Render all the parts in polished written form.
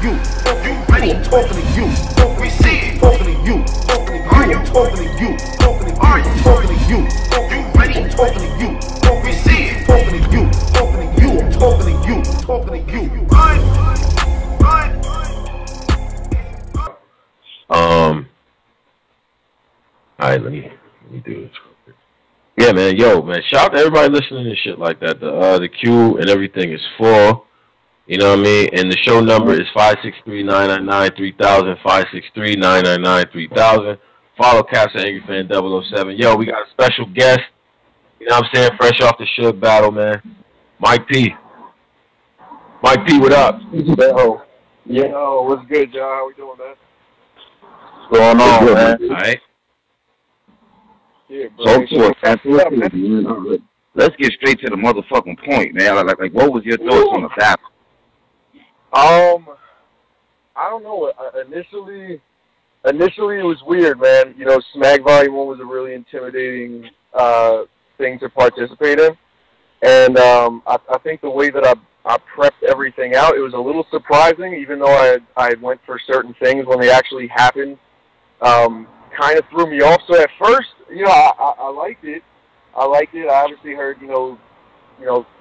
you. I'm talking to you. We see it. Talking to you. Are you talking to you? Are you talking to you? You ready? I'm talking to you. We see it. Talking to you. Talking to you. I'm talking to you. Talking to you. Alright, let me do this. Yeah, man, man, shout out to everybody listening to shit like that. The queue and everything is full. You know what I mean? And the show number is 563-999-3000, 563-999-3000. Follow Captain Angry Fan 007. Yo, we got a special guest. You know what I'm saying? Fresh off the Suge battle, man. Mike P. Mike P, what up? Yo, what's good, y'all? How we doing, man? What's going on, man? All right. Yeah, Let's get straight to the motherfucking point, man. Like, what was your thoughts on the battle? I don't know. Initially it was weird, man. You know, Smack Volume 1 was a really intimidating thing to participate in. And I think the way that I prepped everything out, it was a little surprising, even though I went for certain things when they actually happened. Kind of threw me off. So at first, you know, I liked it. I obviously heard, you know,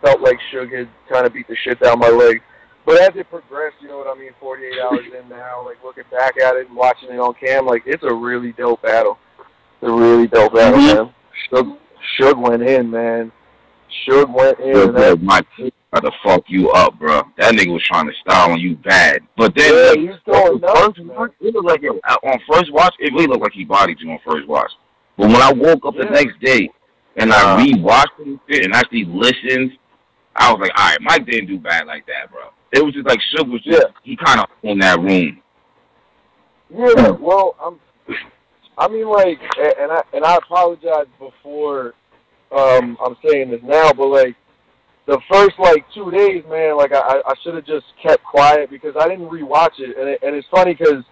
felt like Suge had kind of beat the shit down my leg. But as it progressed, you know what I mean, 48 hours in now, like looking back at it and watching it on cam, like it's a really dope battle. It's a really dope battle, man. Suge went in, man. Suge went in. Suge, my team tried to fuck you up, bro. That nigga was trying to style on you bad. But then, yeah, he was going nuts, man. It looked like on first watch, it really looked like he bodied you on first watch. But when I woke up the next day and I rewatched it and actually listened, I was like, all right, Mike didn't do bad like that, bro. It was just like Suge was just, he kind of in that room. Yeah, well, I mean, like, and I apologize before I'm saying this now, but like the first like 2 days, man, like I should have just kept quiet because I didn't rewatch it, and it's funny because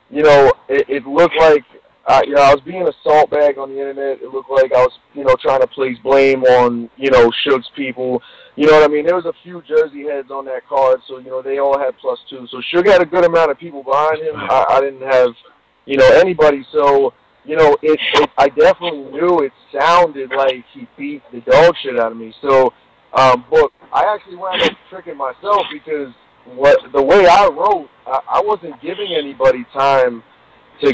you know it looked like you know I was being a salt bag on the internet. It looked like I was trying to place blame on Suge's people. You know what I mean? There was a few Jersey heads on that card, so they all had +2. So Suge had a good amount of people behind him. I didn't have anybody, so. I definitely knew it sounded like he beat the dog shit out of me. So, but I actually wound up tricking myself because the way I wrote, I wasn't giving anybody time to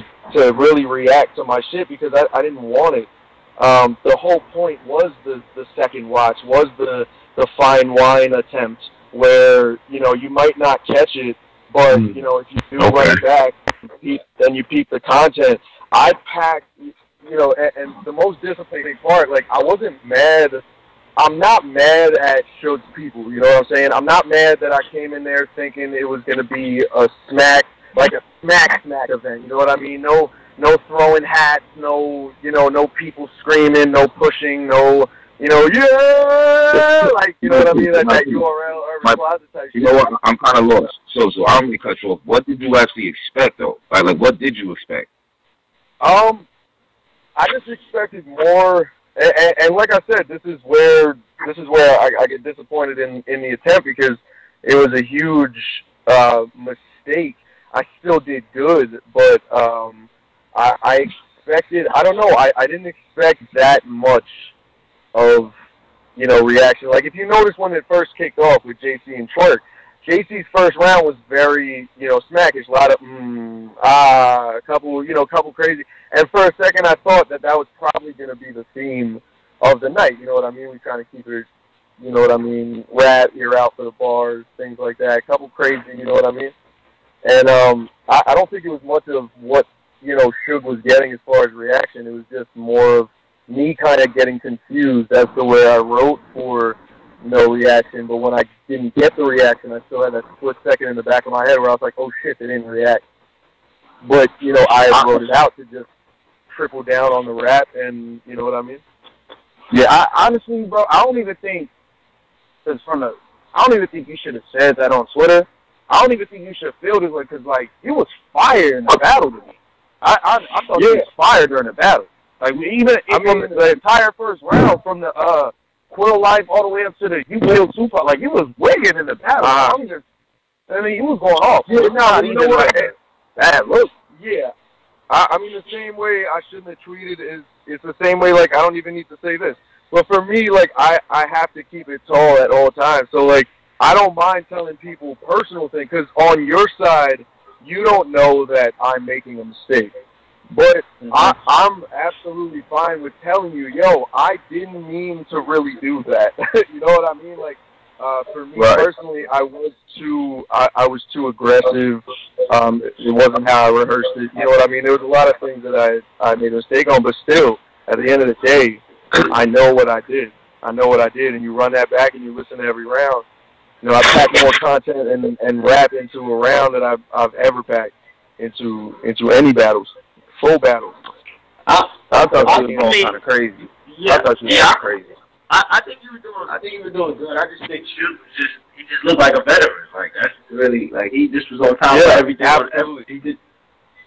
really react to my shit because I didn't want it. The whole point was the second watch, was the fine wine attempt where, you might not catch it, but, if you do run it back, then you peep the content. I packed, and the most disappointing part, like, I wasn't mad. I'm not mad at Suge's people, you know what I'm saying? I'm not mad that I came in there thinking it was going to be a smack event, you know what I mean? No throwing hats, no people screaming, no pushing, no, yeah, like, you know what I mean? That URL Urban Closet type shit. You know what? I'm kind of lost. So I'm going to cut you off. What did you actually expect, though? Like, what did you expect? I just expected more, and like I said, this is where I get disappointed in the attempt because it was a huge mistake. I still did good, but I expected. I don't know. I didn't expect that much of reaction. Like if you notice when it first kicked off with JC and Twerk. JC's first round was very, smackish, a lot of, a couple crazy. And for a second, I thought that was probably going to be the theme of the night. You know what I mean? We trying to keep it, rap, you're out for the bars, things like that. A couple crazy, you know what I mean? And I don't think it was much of what, Suge was getting as far as reaction. It was just more of me kind of getting confused as to where I wrote for no reaction, but when I didn't get the reaction, I still had that split second in the back of my head where I was like, oh shit, they didn't react. But, I wrote it out to just triple down on the rap and, you know what I mean? Yeah, honestly, bro, I don't even think you should have said that on Twitter. I don't even think you should have feel this way because, like, you was fire in the battle to me. I thought you was fire during the battle. Like, even the entire first round from the, Quill Life all the way up to the You Will Tupac. Like, you was wigging in the battle. I mean, he was going off. Yeah, It's not you even know what? like bad look. Yeah. I mean, the same way I shouldn't have tweeted is it's the same way, like, I don't even need to say this. But for me, like, I have to keep it tall at all times. So, like, I don't mind telling people personal things because on your side, you don't know that I'm making a mistake. But I'm absolutely fine with telling you, yo, I didn't mean to really do that. You know what I mean? Like, for me personally, I was too aggressive. It wasn't how I rehearsed it. You know what I mean? There was a lot of things that I made a mistake on, but still, at the end of the day, I know what I did. I know what I did, and you run that back and you listen to every round. You know, I packed more content and rap into a round than I've ever packed into any battles, full battles. I thought you were going kind of crazy. Yeah, I thought you were crazy. I think you were doing good. I just think he just looked like a veteran. Like that's really like he just was on top of everything. Absolutely. He did.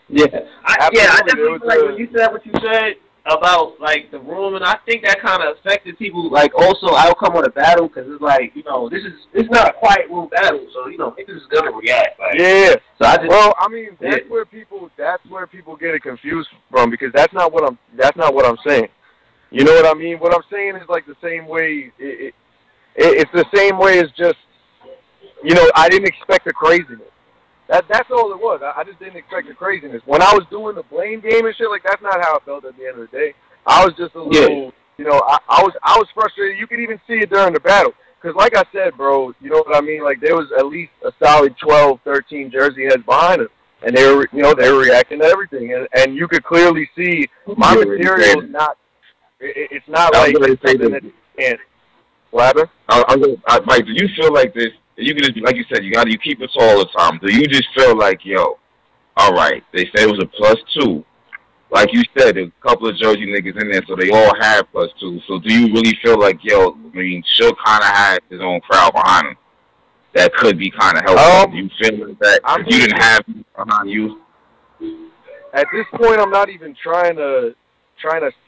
Yeah, I definitely feel like when you said what you said about like the room, and I think that kind of affected people. Like also outcome of the battle because it's like it's not a quiet room battle, so niggas is gonna react. Like, yeah. So I mean that's where people get it confused from because that's not what I'm saying. You know what I mean? What I'm saying is like the same way. It's the same way as just, I didn't expect the craziness. That's all it was. I just didn't expect the craziness. When I was doing the blame game and shit, like that's not how I felt at the end of the day. I was just a little, I was frustrated. You could even see it during the battle. Because like I said, bro, you know what I mean? Like there was at least a solid 12, 13 Jersey heads behind us. And they were reacting to everything. And you could clearly see my material is not, it's not like something that you can't. What happened? Mike, do you feel like this? You can just, like you said, you keep it all the time. Do you just feel like, all right, they said it was a +2. Like you said, there's a couple of Jersey niggas in there, so they all have +2. So do you really feel like, Suge kind of had his own crowd behind him that could be kind of helpful? Do you feel like that if you didn't have him behind you? At this point, I'm not even trying to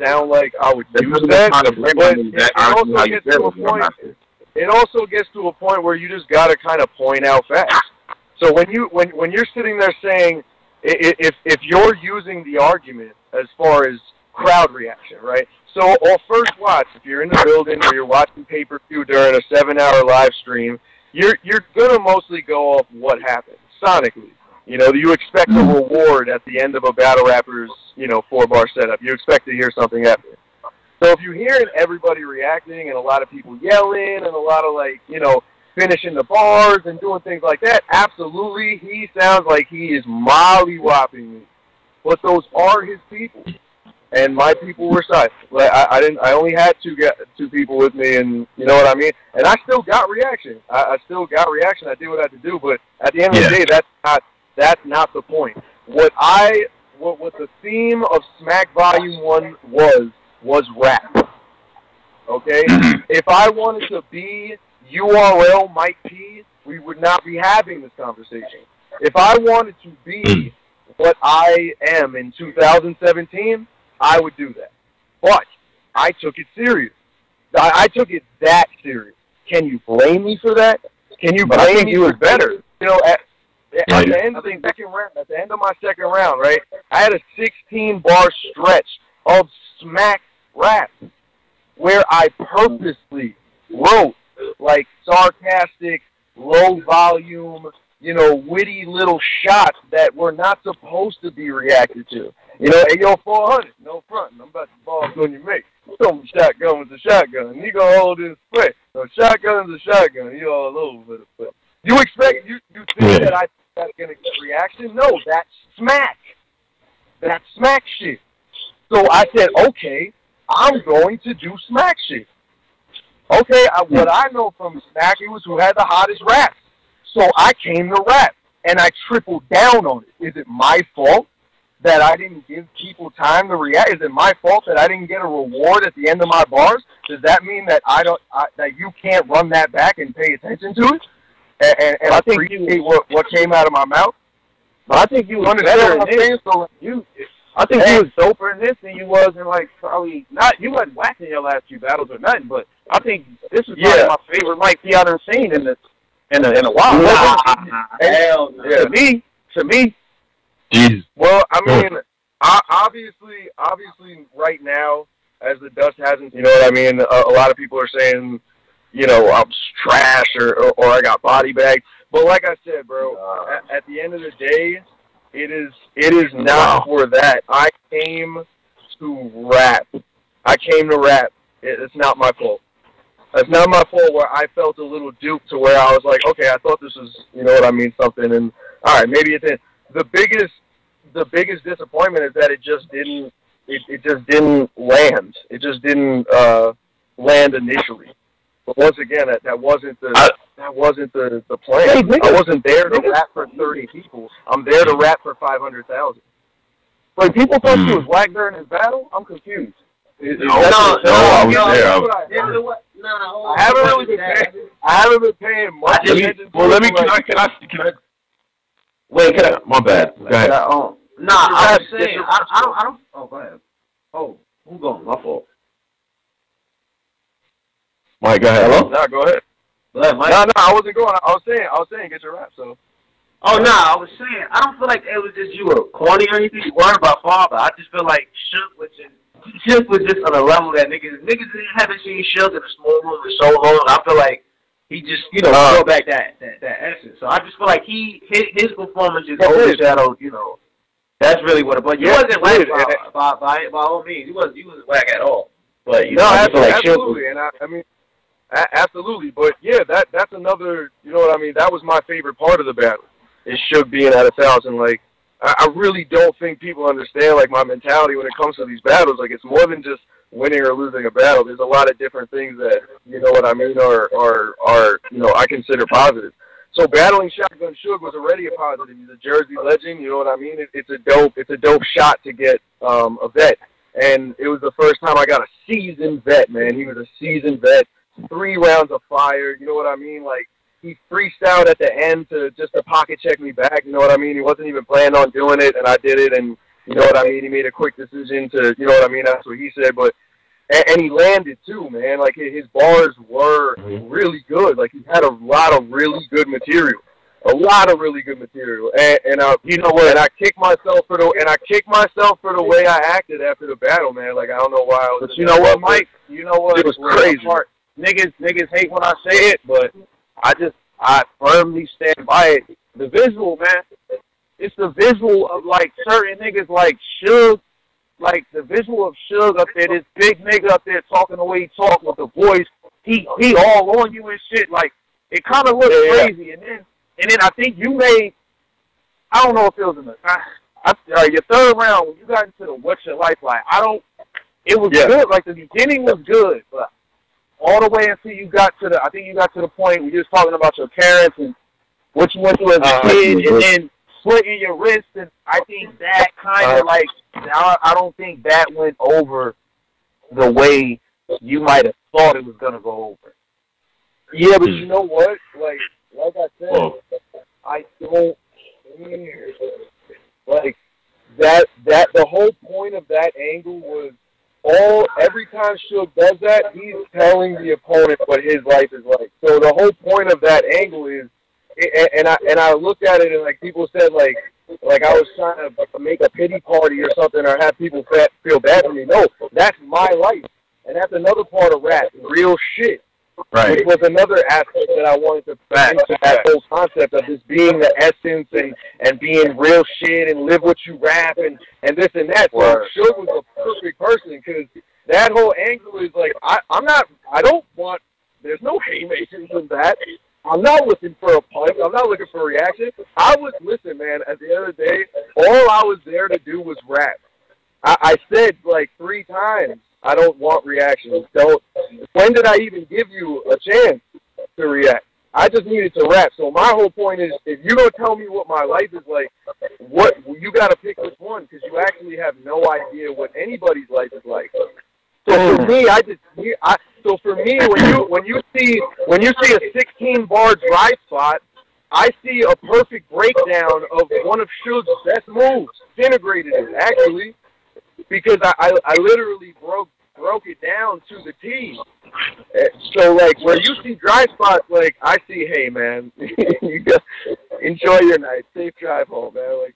sound like I would use that, but it also gets to a point where you just gotta kind of point out facts. So when you're sitting there saying, if you're using the argument as far as crowd reaction, right? So on first watch, if you're in the building or you're watching pay-per-view during a 7-hour live stream, you're gonna mostly go off what happened sonically. You expect a reward at the end of a battle rapper's 4-bar setup. You expect to hear something epic. So if you're hearing everybody reacting and a lot of people yelling and a lot of finishing the bars and doing things like that, absolutely, he sounds like he is mollywopping me. But those are his people, and my people were silent. Like I only had two people with me, and you know what I mean. And I still got reaction. I still got reaction. I did what I had to do. But at the end of the day, that's not the point. What the theme of Smack Volume 1 was rap. Okay? If I wanted to be URL Mike P, we would not be having this conversation. If I wanted to be what I am in 2017, I would do that. But I took it serious. I took it that serious. Can you blame me for that? Can you blame me for better? At the end of the second round, at the end of my second round, right, I had a 16-bar stretch of smack rap where I purposely wrote like sarcastic, low volume, witty little shots that were not supposed to be reacted to. Hey, yo, 400, no front. I'm about to ball on your mate. Tell me shotgun was a shotgun. You gonna hold this play. No, shotgun's a shotgun. You all over the place. You expect, you think that that's gonna get reaction? No, that's smack. That's smack shit. So I said, okay, I'm going to do smack shit. Okay, what I know from Smack, it was who had the hottest raps. So I came to rap, and I tripled down on it. Is it my fault that I didn't give people time to react? Is it my fault that I didn't get a reward at the end of my bars? Does that mean that that you can't run that back and pay attention to it and appreciate what came out of my mouth? But I think you understand what I'm saying. So I think you was doper in this than you was in probably not. You wasn't whacking your last few battles or nothing, but I think this is probably my favorite Mike P. I've seen in in a while. Hell no. To me. Jeez. Well, I mean, obviously, right now, as the dust hasn't, you know what I mean. A lot of people are saying, you know, I'm trash or I got body bagged. But like I said, bro, at the end of the day, it is not for that. I came to rap. It's not my fault. It's not my fault where I felt a little duped to where I was like, okay, I thought this was, you know what I mean, something, and all right, maybe it's in. The biggest disappointment is that it just didn't land. It just didn't land initially. But once again, that wasn't the plan. Hey, I wasn't there to rap for 30 people. I'm there to rap for 500,000. Like, people thought you was whack during this battle? I'm confused. I was there. I haven't really been paying. I haven't been paying much attention. Well, let me. Can I? Wait, my bad. Go ahead. I was saying, I don't. Oh, go ahead. Oh, who's going? My fault. Mike, go ahead. Hello? No, go ahead. Go ahead, Mike. No, I wasn't going. I was saying, get your rap. So. Oh no, I was saying, I don't feel like it was just you were corny or anything. You weren't about father. I just feel like Suge was just on a level that niggas haven't seen Suge in a small room for so long. I feel like he just, you know, brought back that essence. So I just feel like his performance is overshadowed, you know. That's really what it was. You wasn't whack by all means. You wasn't whack at all. But you know, I feel like absolutely, and I mean, absolutely. But yeah, that's another. You know what I mean? That was my favorite part of the battle. Is Suge being at 1,000. Like, I really don't think people understand like my mentality when it comes to these battles. Like, it's more than just winning or losing a battle. There's a lot of different things that, you know what I mean, are you know, I consider positive. So battling Shotgun Suge was already a positive. He's a Jersey legend. You know what I mean? It's a dope shot to get a vet. And it was the first time I got a seasoned vet, man. He was a seasoned vet. 3 rounds of fire. You know what I mean? Like, he freestyled at the end to pocket check me back. You know what I mean? He wasn't even planning on doing it, and I did it. And you know what I mean? He made a quick decision to, you know what I mean? That's what he said. But and he landed too, man. Like his bars were really good. Like he had a lot of really good material. And you know what? And I kicked myself for the way I acted after the battle, man. Like I don't know why I was. But you know what, Mike? You know what? It was crazy. Niggas hate when I say it, but I firmly stand by it. The visual, man. It's the visual of, like, certain niggas like Suge. Like, the visual of Suge up there, this big nigga up there talking the way he talk with the voice. He all on you and shit. Like, it kind of looks crazy. And then I think you made, I don't know if it was in the, your third round, when you got into the What's Your Life Like, it was good. Like, the beginning was good, but all the way until you got to I think you got to the point where you was talking about your parents and what you went through as a kid, and then slitting your wrist, and I think that kind of like, I don't think that went over the way you might have thought it was going to go over. Yeah, but you know what? Like I said, I don't care. Like, that the whole point of that angle was, every time Suge does that, he's telling the opponent what his life is like. So the whole point of that angle is, and I looked at it and like people said like I was trying to make a pity party or something or have people feel bad for me. No, that's my life, and that's another part of rap, real shit. Right. Which was another aspect that I wanted to put into that whole concept of just being the essence and being real shit and live what you rap and this and that. So Suge was a perfect person because that whole angle is like, there's no haymakers in that. I'm not looking for a punch. I'm not looking for a reaction. Listen, man, at the end of the day, all I was there to do was rap. I said like 3 times, I don't want reactions. When did I even give you a chance to react? I just needed to rap. So my whole point is, if you're going to tell me what my life is like, you got to pick which one, because you actually have no idea what anybody's life is like. So for me, when you see a 16-bar dry spot, I see a perfect breakdown of one of Suge's best moves, disintegrated it, actually, because I literally broke it down to the T. So, like, where you see dry spots, like, I see, hey, man, you got, enjoy your night. Safe drive home, man. Like,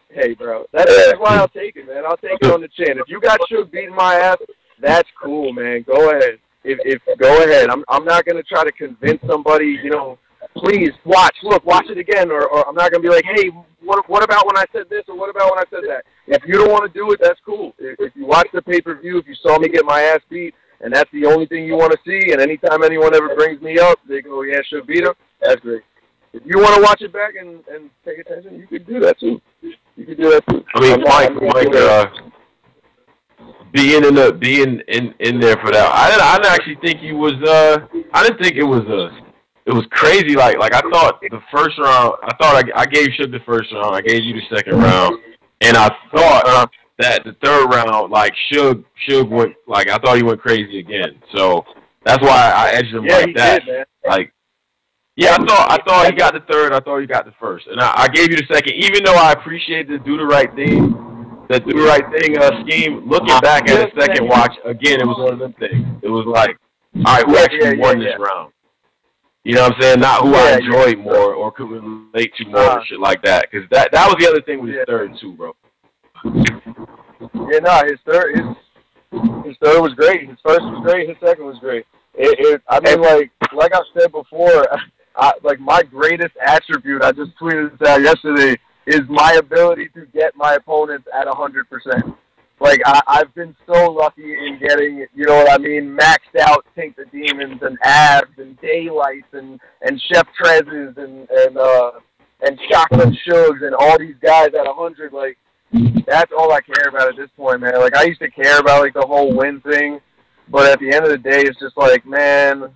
hey, bro. That's why I'll take it, man. I'll take it on the chin. If you got Suge beating my ass, that's cool, man. Go ahead. If go ahead. I'm not going to try to convince somebody, you know, please watch it again. Or I'm not going to be like, hey, what about when I said this or what about when I said that? If you don't want to do it, that's cool. If you watch the pay-per-view, if you saw me get my ass beat, and that's the only thing you want to see, and anytime anyone ever brings me up, they go, yeah, Suge beat him, that's great. If you want to watch it back and pay attention, you can do that too. You can do that too. I mean, Mike, being in there for that, I didn't actually think he was. I didn't think it was crazy. Like I thought the first round. I gave Suge the first round. I gave you the second round, and I thought that the third round, like Suge went, like I thought he went crazy again. So that's why I edged him like that. Did, man. Like, yeah, I thought he got the third. I thought he got the first, and I gave you the second. Even though I appreciate the do the right thing scheme. Looking back at the second watch again, it was one of them things. It was like, all right, who actually won this round? You know what I'm saying? Not who I enjoyed more or could relate to more and shit like that. Because that was the other thing with his third too, bro. Yeah, no, his third was great. His first was great. His second was great. I mean, like I said before, like my greatest attribute, I just tweeted this out yesterday, is my ability to get my opponents at 100%. Like, I've been so lucky in getting, you know what I mean, maxed out Tank the Demons and Abs and Daylights and Chef Trez's and Shotgun Suge and all these guys at 100. Like, that's all I care about at this point, man. Like, I used to care about, like, the whole win thing, but at the end of the day, it's just like, man,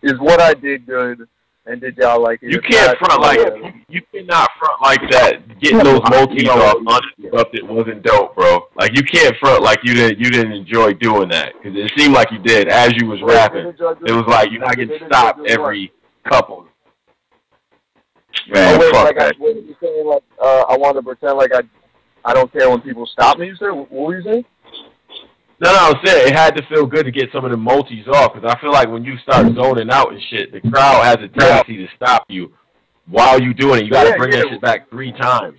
is what I did good? And did y'all like it? You can't front like you cannot front like that. Getting those multis off uninterrupted wasn't dope, bro. Like you can't front like you didn't enjoy doing that because it seemed like you did as you was rapping. It was like you're not getting stopped every couple. Man, fuck that. What were you saying? Like I want to pretend like I don't care when people stop me. You said what were you saying? No, I was saying it had to feel good to get some of the multis off because I feel like when you start zoning out and shit, the crowd has a tendency to stop you while you doing it. You got to bring that shit back 3 times.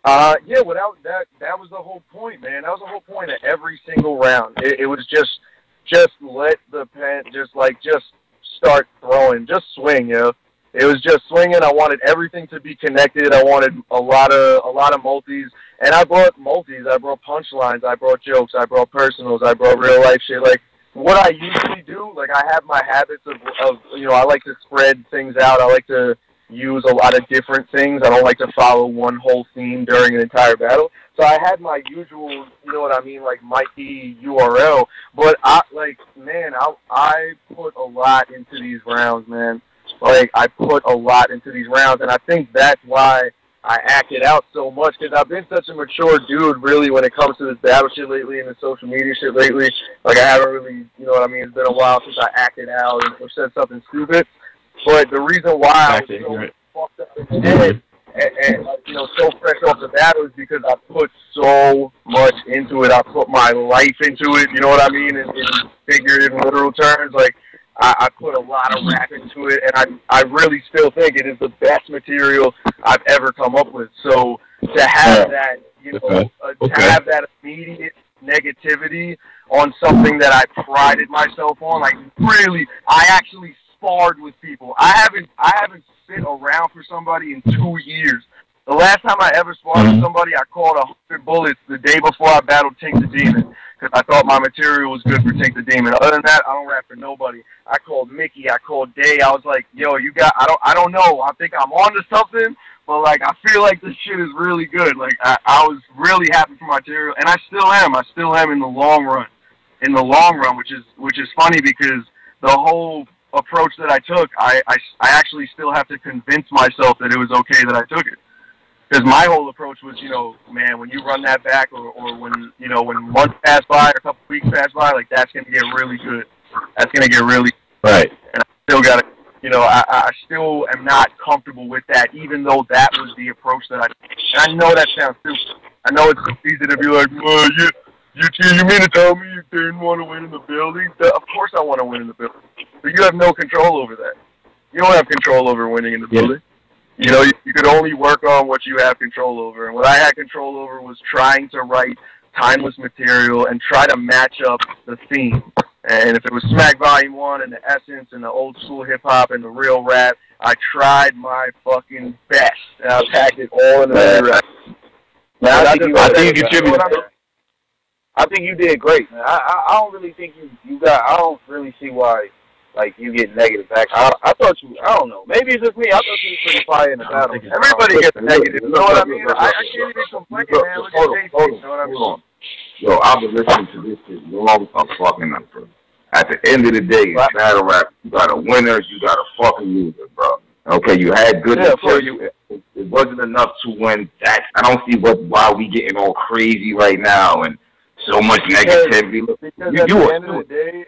Yeah, well, that was the whole point, man. That was the whole point of every single round. It was just let the pen just start throwing, just swing, you know. It was just swinging. I wanted everything to be connected. I wanted a lot of multis. And I brought multis. I brought punchlines. I brought jokes. I brought personals. I brought real life shit. Like, what I usually do, like, I have my habits of you know, I like to spread things out. I like to use a lot of different things. I don't like to follow one whole theme during an entire battle. So I had my usual, you know what I mean, like Mikey URL. But I put a lot into these rounds, man. Like, I put a lot into these rounds, and I think that's why I acted out so much, because I've been such a mature dude, really, when it comes to this battle shit lately and the social media shit lately. Like, I haven't really, you know what I mean, it's been a while since I acted out or said something stupid. But the reason why I was so fucked up in the head and you know, so fresh off the battle is because I put so much into it. I put my life into it, you know what I mean, in figurative and literal terms. Like, I put a lot of rap into it, and I really still think it is the best material I've ever come up with. So to have that, you know, to have that immediate negativity on something that I prided myself on, like really, I actually sparred with people. I haven't sit around for somebody in 2 years. The last time I ever sparred with somebody, I called 100 bullets the day before I battled Tank the Demon, because I thought my material was good for Tank the Demon. Other than that, I don't rap for nobody. I called Mickey, I called Day. I was like, yo, I don't know. I think I'm on to something, but like, I feel like this shit is really good. Like, I was really happy for my material, and I still am. I still am in the long run. In the long run, which is funny, because the whole approach that I took, I actually still have to convince myself that it was okay that I took it. Because my whole approach was, you know, man, when you run that back, or when, you know, when months pass by or a couple weeks pass by, like, that's going to get really good. That's going to get really right. And I still got to, you know, I still am not comfortable with that, even though that was the approach that I took. And I know that sounds stupid. I know it's easy to be like, well, You mean to tell me you didn't want to win in the building? Of course I want to win in the building. But you have no control over that. You don't have control over winning in the building. You know, you could only work on what you have control over. And what I had control over was trying to write timeless material and try to match up the theme. And if it was Smack Volume 1 and the essence and the old school hip-hop and the real rap, I tried my fucking best. And I packed it all in the rap. I think you contributed. I think you did great, man. I don't really think you got. I don't really see why, like, you get negative back. I thought you. I don't know. Maybe it's just me. I thought you was pretty fire in the battle. Everybody gets negative. You know what I mean? I can't even complain, man. Look at JC. You know what I mean? Yo, I've been listening to this shit long as I'm fucking up, bro. At the end of the day, in battle rap, you got a winner, you got a fucking loser, bro. Okay, you had good material. It wasn't enough to win. That I don't see why we getting all crazy right now and so much negativity. Because at the end of the day,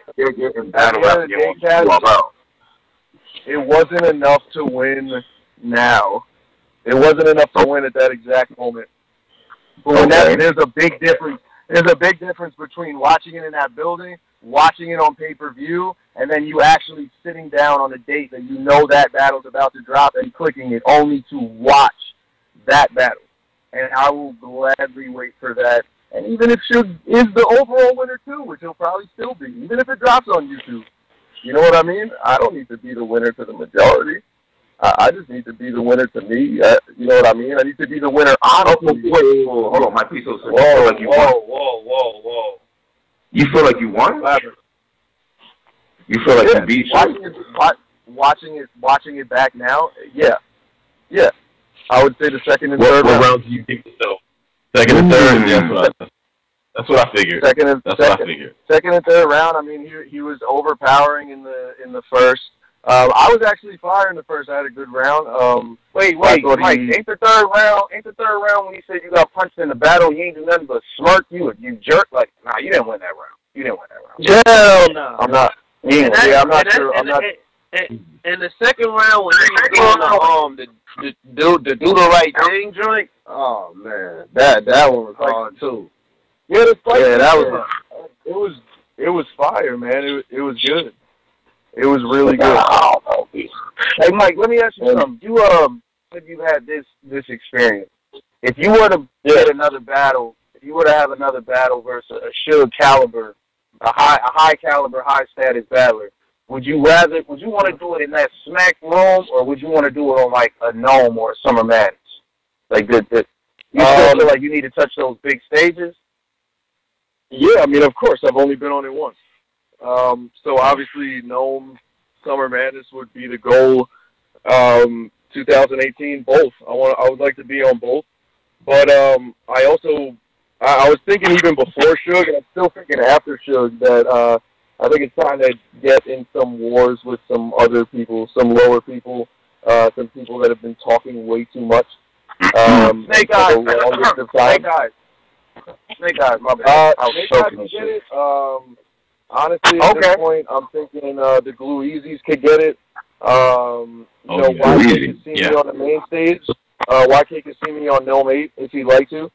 it wasn't enough to win now. It wasn't enough to win at that exact moment. But there's a big difference. There's a big difference between watching it in that building, watching it on pay-per-view, and then you actually sitting down on a date that you know that battle's about to drop and clicking it only to watch that battle. And I will gladly wait for that. And even if Suge is the overall winner too, which he'll probably still be, even if it drops on YouTube. You know what I mean? I don't need to be the winner to the majority. I just need to be the winner to me. You know what I mean? I need to be the winner honestly. Whoa, hold on, my piece of whoa. You feel like you won? You feel like you beat you? Watching it back now, yeah. I would say the second and third round. What round do you think so? Second and third, that's what I figured. Second and third round. I mean, he was overpowering in the first. I was actually fire in the first. I had a good round. Wait, Mike, ain't the third round when you said you got punched in the battle, you ain't do nothing but smirk, you jerk, like, nah, you didn't win that round. Hell no. I'm not. I'm not sure. In the second round, when he was doing to do the right thing joint, oh man, that one was hard too. Yeah, it was fire, man. It was good. It was really good. Hey, Mike, let me ask you something. If you had this experience, if you were to get another battle, if you were to have another battle versus a Suge caliber, a high caliber, high status battler, would you want to do it in that smack room, or would you want to do it on like a Gnome or a Summer Madness? Like you still feel like you need to touch those big stages? Yeah, I mean, of course, I've only been on it once. So obviously, Gnome, Summer Madness would be the goal. 2018, both. I would like to be on both. But I was thinking even before Suge, and I'm still thinking after Suge, that I think it's time to get in some wars with some other people, some lower people, some people that have been talking way too much. Snake Eyes, my bad. Snake Eyes can get it. Honestly, at this point, I'm thinking the Glue Easies could get it. YK could see me on the main stage. YK could see me on Gnome 8 if he'd like to.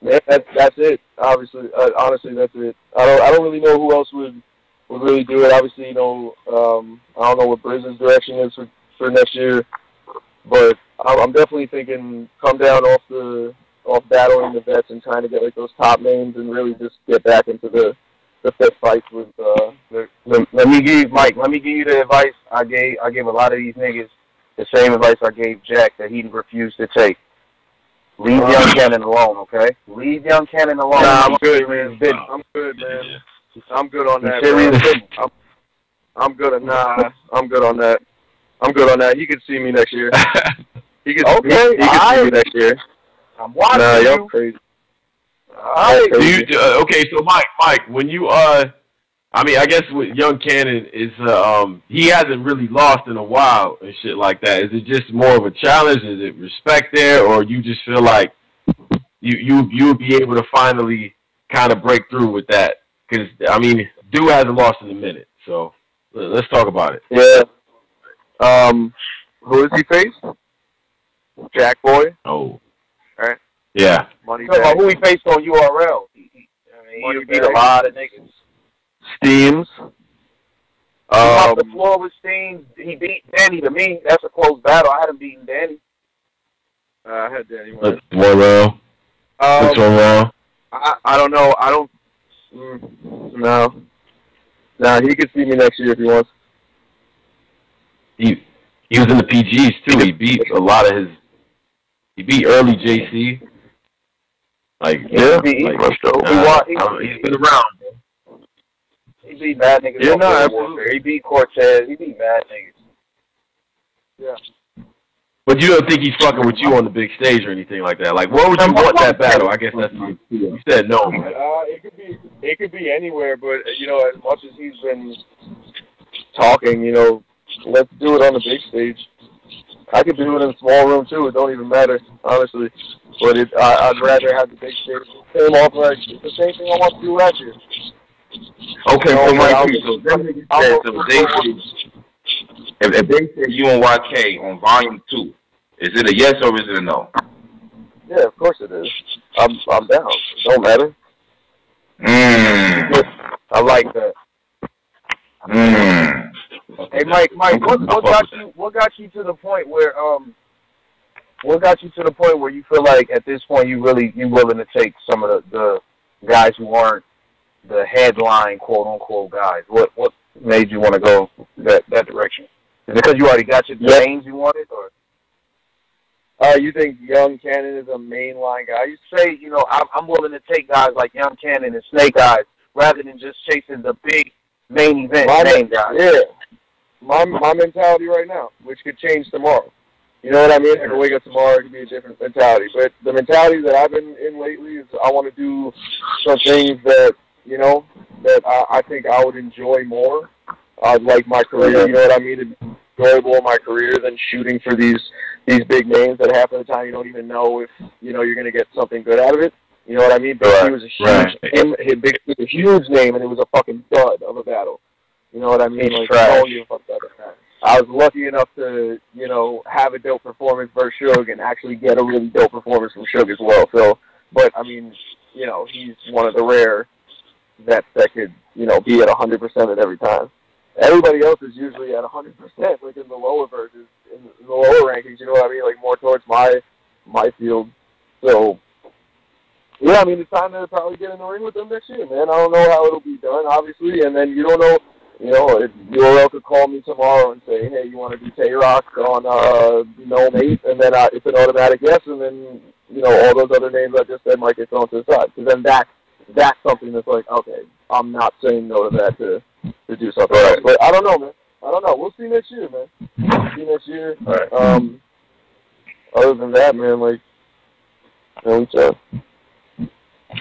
Yeah, that's it. Obviously, honestly, that's it. I don't really know who else would really do it. Obviously, I don't know what Brizz's direction is for next year, but I'm definitely thinking come down off battling the vets and trying to get like those top names and really just get back into the fist fights with Let me give you the advice I gave a lot of these niggas, the same advice I gave Jack that he refused to take. Leave Young Cannon alone, okay? Leave Young Cannon alone. Nah, I'm good, man. I'm good, man. I'm good on that. I'm good on that. I'm good on that. He could see me next year. He could see me next year. I'm watching you. Y'all crazy. Okay, so Mike, when you I guess with Young Cannon is he hasn't really lost in a while and shit like that. Is it just more of a challenge? Is it respect there, or you just feel like you'll be able to finally kind of break through with that? Because I mean, dude hasn't lost in a minute, so let's talk about it. Yeah. Who is he face? Jack Boy. Oh. All right. Yeah. Talking about who he faced on URL. He beat a lot of niggas. Steams. Off the floor with Steams. He beat Danny. To me, that's a close battle. I hadn't beaten Danny. I had Danny. One round. What's one round? I don't know. I don't. No. Nah, he could see me next year if he wants. He was in the PGs too. He beat a lot of his. He beat early JC. Like yeah, like, he's been around. He beat bad niggas. Yeah, no, absolutely. He beat Cortez. He beat bad niggas. Yeah. But you don't think he's fucking with you on the big stage or anything like that? Like, where would you want that battle? I guess that's you said no. Man. It could be anywhere, but you know, as much as he's been talking, you know, let's do it on the big stage. I could do it in a small room too. It don't even matter, honestly. But I'd rather have the big stage. Same off like it's the same thing I want to do last year. Okay, if they say you and YK on volume 2, is it a yes or is it a no? Yeah, of course it is. I'm down. It don't matter. I like that. Hey, Mike, what got you to the point where you feel like at this point you willing to take some of the guys who aren't the headline quote unquote guys? What made you want to go that direction? Is it because you already got your names you wanted, or? You think Young Cannon is a mainline guy? You say, you know, I'm willing to take guys like Young Cannon and Snake Eyes rather than just chasing the big main event name guys. Yeah. My mentality right now, which could change tomorrow. You know what I mean? I can wake up tomorrow, it could be a different mentality. But the mentality that I've been in lately is I want to do some things that, you know, that I think I would enjoy more. I'd like my career, you know what I mean? It'd be enjoyable in my career than shooting for these big names that half of the time you don't even know if, you know, you're going to get something good out of it. You know what I mean? But he was a huge name, and it was a fucking dud of a battle. You know what I mean? Like, I was lucky enough to, you know, have a dope performance versus Suge and actually get a really dope performance from Suge as well. So, but, I mean, you know, he's one of the rare that could, you know, be at 100% at every time. Everybody else is usually at 100%, like in the lower verses, in the lower rankings, you know what I mean? Like more towards my field. So, yeah, I mean, it's time to probably get in the ring with them next year, man. I don't know how it'll be done, obviously, and then you don't know, you know, if URL could call me tomorrow and say, hey, you want to do Tay-Rock on Gnome 8, and then it's an automatic yes, and then, you know, all those other names I just said might get thrown to the side. So then that's something that's like, okay, I'm not saying no to that to do something else. But I don't know, man. I don't know. We'll see next year, man. We'll see next year. Other than that, man, like, you know, we chat.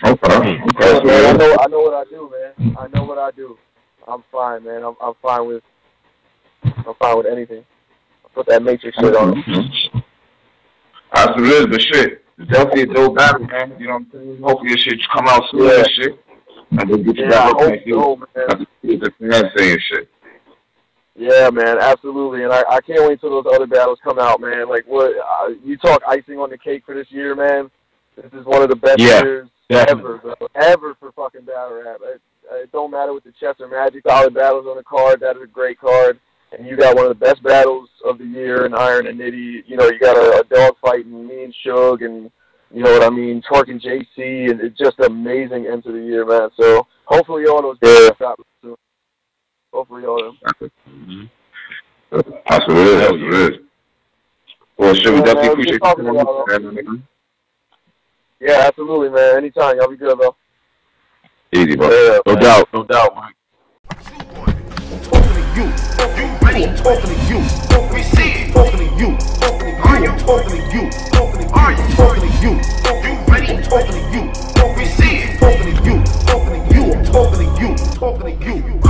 Okay. Man, I know what I do, man. I know what I do. I'm fine, man. I'm fine with anything. I put that Matrix shit on him. That's what it is, but shit. It's definitely a dope battle, man. You know what I'm saying? Hopefully this shit come out soon and shit. And then get you back up and the saying shit. Yeah, man, absolutely. And I can't wait till those other battles come out, man. Like, what you talk icing on the cake for this year, man. This is one of the best years ever, bro. Ever for fucking battle rap. It don't matter with the Chess or Magic solid battles on the card. That is a great card. And you got one of the best battles of the year in Iron and Nitty. You know, you got a dog fighting me and Suge and, you know what I mean, Twerk and JC. And it's just amazing end to the year, man. So hopefully all those guys stop soon. Hopefully all of them. That's what it is. That's what it is. Well, shit, we definitely appreciate you. Yeah, absolutely, man. Anytime. Y'all be good, bro. Easy, bro. Yeah, no doubt, Mike. You ready? I'm talking to you. We see it. Talking to you. Are you talking to you? Are you talking to you? You ready? I'm talking to you. We see it. Talking to you. I'm talking to you.